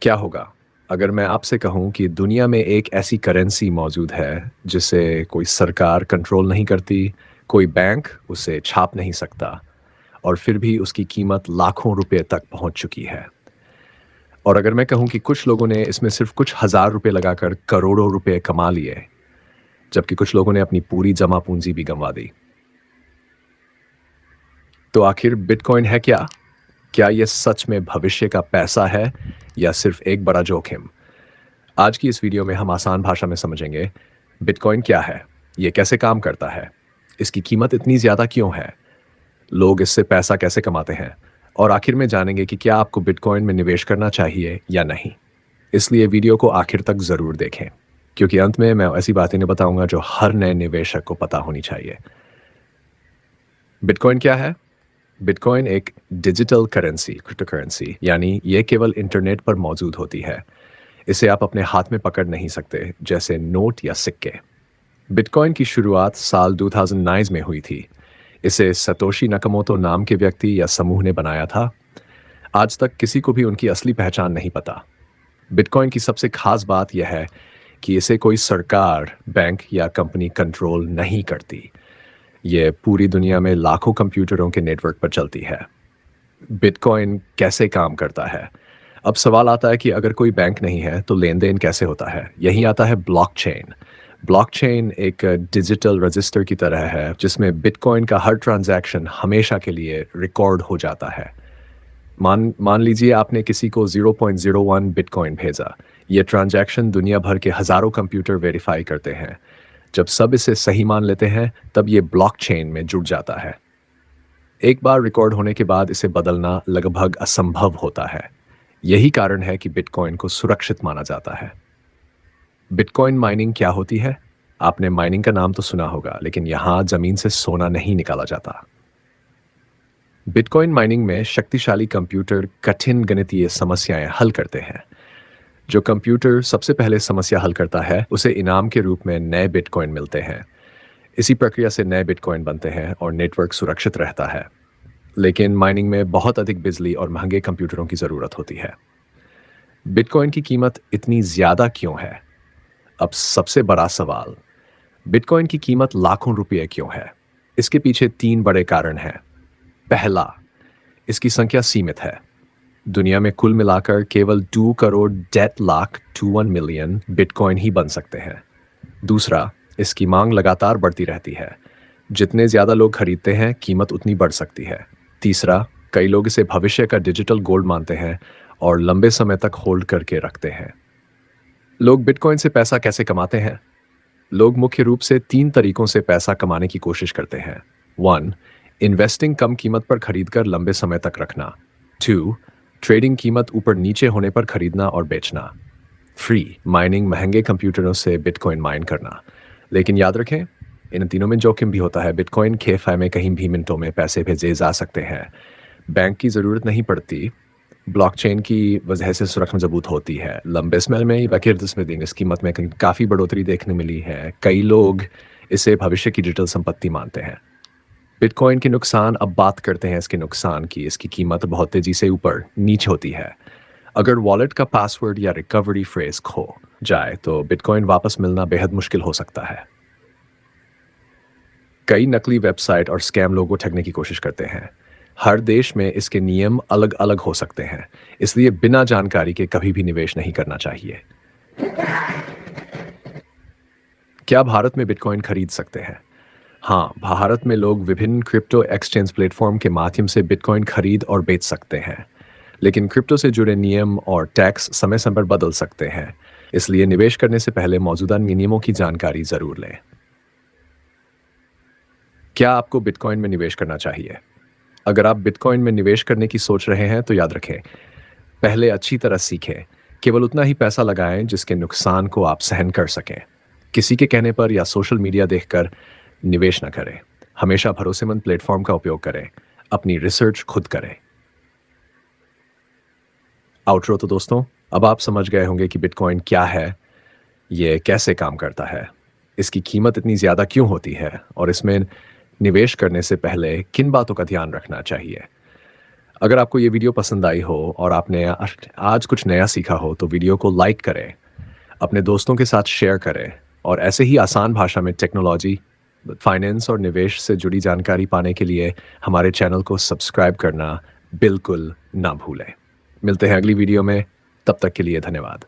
क्या होगा अगर मैं आपसे कहूँ कि दुनिया में एक ऐसी करेंसी मौजूद है जिसे कोई सरकार कंट्रोल नहीं करती, कोई बैंक उसे छाप नहीं सकता और फिर भी उसकी कीमत लाखों रुपए तक पहुंच चुकी है। और अगर मैं कहूँ कि कुछ लोगों ने इसमें सिर्फ कुछ हज़ार रुपए लगाकर करोड़ों रुपए कमा लिए, जबकि कुछ लोगों ने अपनी पूरी जमा पूंजी भी गंवा दी। तो आखिर बिटकॉइन है क्या? क्या यह सच में भविष्य का पैसा है या सिर्फ एक बड़ा जोखिम? आज की इस वीडियो में हम आसान भाषा में समझेंगे बिटकॉइन क्या है, ये कैसे काम करता है, इसकी कीमत इतनी ज़्यादा क्यों है, लोग इससे पैसा कैसे कमाते हैं और आखिर में जानेंगे कि क्या आपको बिटकॉइन में निवेश करना चाहिए या नहीं। इसलिए वीडियो को आखिर तक ज़रूर देखें, क्योंकि अंत में मैं ऐसी बातें नहीं बताऊंगा जो हर नए निवेशक को पता होनी चाहिए। बिटकॉइन क्या है? बिटकॉइन एक डिजिटल करेंसी, क्रिप्टो करेंसी, यानी ये केवल इंटरनेट पर मौजूद होती है। इसे आप अपने हाथ में पकड़ नहीं सकते, जैसे नोट या सिक्के। बिटकॉइन की शुरुआत साल 2009 में हुई थी। इसे सतोशी नकामोटो नाम के व्यक्ति या समूह ने बनाया था। आज तक किसी को भी उनकी असली पहचान नहीं पता। बिटकॉइन की सबसे खास बात यह है कि इसे कोई सरकार, बैंक या कंपनी कंट्रोल नहीं करती। ये पूरी दुनिया में लाखों कंप्यूटरों के नेटवर्क पर चलती है। बिटकॉइन कैसे काम करता है? अब सवाल आता है कि अगर कोई बैंक नहीं है तो लेन देन कैसे होता है? यही आता है ब्लॉकचेन। ब्लॉकचेन एक डिजिटल रजिस्टर की तरह है जिसमें बिटकॉइन का हर ट्रांजैक्शन हमेशा के लिए रिकॉर्ड हो जाता है। मान मान लीजिए आपने किसी को 0.01 बिटकॉइन भेजा। ये ट्रांजैक्शन दुनिया भर के हजारों कंप्यूटर वेरीफाई करते हैं। जब सब इसे सही मान लेते हैं तब ये ब्लॉकचेन में जुड़ जाता है। एक बार रिकॉर्ड होने के बाद इसे बदलना लगभग असंभव होता है। यही कारण है कि बिटकॉइन को सुरक्षित माना जाता है। बिटकॉइन माइनिंग क्या होती है? आपने माइनिंग का नाम तो सुना होगा, लेकिन यहां जमीन से सोना नहीं निकाला जाता। बिटकॉइन माइनिंग में शक्तिशाली कंप्यूटर कठिन गणितीय समस्याएं हल करते हैं। जो कंप्यूटर सबसे पहले समस्या हल करता है उसे इनाम के रूप में नए बिटकॉइन मिलते हैं। इसी प्रक्रिया से नए बिटकॉइन बनते हैं और नेटवर्क सुरक्षित रहता है। लेकिन माइनिंग में बहुत अधिक बिजली और महंगे कंप्यूटरों की ज़रूरत होती है। बिटकॉइन की कीमत इतनी ज़्यादा क्यों है? अब सबसे बड़ा सवाल, बिटकॉइन की कीमत लाखों रुपये क्यों है? इसके पीछे तीन बड़े कारण हैं। पहला, इसकी संख्या सीमित है। दुनिया में कुल मिलाकर केवल 2 करोड़ 8 लाख 21 मिलियन बिटकॉइन ही बन सकते हैं। दूसरा, इसकी मांग लगातार बढ़ती रहती है। जितने ज़्यादा लोग खरीदते हैं, कीमत उतनी बढ़ सकती है। तीसरा, कई लोग इसे भविष्य का डिजिटल गोल्ड मानते हैं और लंबे समय तक होल्ड करके रखते हैं। लोग बिटकॉइन से पैसा कैसे कमाते हैं? लोग मुख्य रूप से 3 तरीकों से पैसा कमाने की कोशिश करते हैं। 1. इन्वेस्टिंग, कम कीमत पर खरीदकर लंबे समय तक रखना। 2. ट्रेडिंग, कीमत ऊपर नीचे होने पर खरीदना और बेचना। 3. माइनिंग, महंगे कंप्यूटरों से बिटकॉइन माइन करना। लेकिन याद रखें, इन तीनों में जोखिम भी होता है। बिटकॉइन कैफे में कहीं भी मिनटों में पैसे भेजे जा सकते हैं। बैंक की ज़रूरत नहीं पड़ती। ब्लॉकचेन की वजह से सुरक्षा मजबूत होती है। लंबे समय में इस कीमत में काफ़ी बढ़ोतरी देखने मिली है। कई लोग इसे भविष्य की डिजिटल संपत्ति मानते हैं। बिटकॉइन के नुकसान, अब बात करते हैं इसके नुकसान की। इसकी कीमत बहुत तेज़ी से ऊपर नीचे होती है। अगर वॉलेट का पासवर्ड या रिकवरी फ्रेज खो जाए तो बिटकॉइन वापस मिलना बेहद मुश्किल हो सकता है। कई नकली वेबसाइट और स्कैम लोगों को ठगने की कोशिश करते हैं। हर देश में इसके नियम अलग अलग हो सकते हैं, इसलिए बिना जानकारी के कभी भी निवेश नहीं करना चाहिए। क्या भारत में बिटकॉइन खरीद सकते हैं? हाँ, भारत में लोग विभिन्न क्रिप्टो एक्सचेंज प्लेटफॉर्म के माध्यम से बिटकॉइन खरीद और बेच सकते हैं। लेकिन क्रिप्टो से जुड़े नियम और टैक्स समय समय पर बदल सकते हैं, इसलिए निवेश करने से पहले मौजूदा नियमों की जानकारी जरूर लें। क्या आपको बिटकॉइन में निवेश करना चाहिए? अगर आप बिटकॉइन में निवेश करने की सोच रहे हैं तो याद रखें, पहले अच्छी तरह सीखें। केवल उतना ही पैसा लगाएं जिसके नुकसान को आप सहन कर सकें। किसी के कहने पर या सोशल मीडिया देखकर निवेश न करें। हमेशा भरोसेमंद प्लेटफॉर्म का उपयोग करें। अपनी रिसर्च खुद करें। आउटरो तो दोस्तों, अब आप समझ गए होंगे कि बिटकॉइन क्या है, ये कैसे काम करता है, इसकी कीमत इतनी ज़्यादा क्यों होती है और इसमें निवेश करने से पहले किन बातों का ध्यान रखना चाहिए। अगर आपको ये वीडियो पसंद आई हो और आपने आज कुछ नया सीखा हो तो वीडियो को लाइक करें, अपने दोस्तों के साथ शेयर करें और ऐसे ही आसान भाषा में टेक्नोलॉजी, फाइनेंस और निवेश से जुड़ी जानकारी पाने के लिए हमारे चैनल को सब्सक्राइब करना बिल्कुल ना भूलें। मिलते हैं अगली वीडियो में, तब तक के लिए धन्यवाद।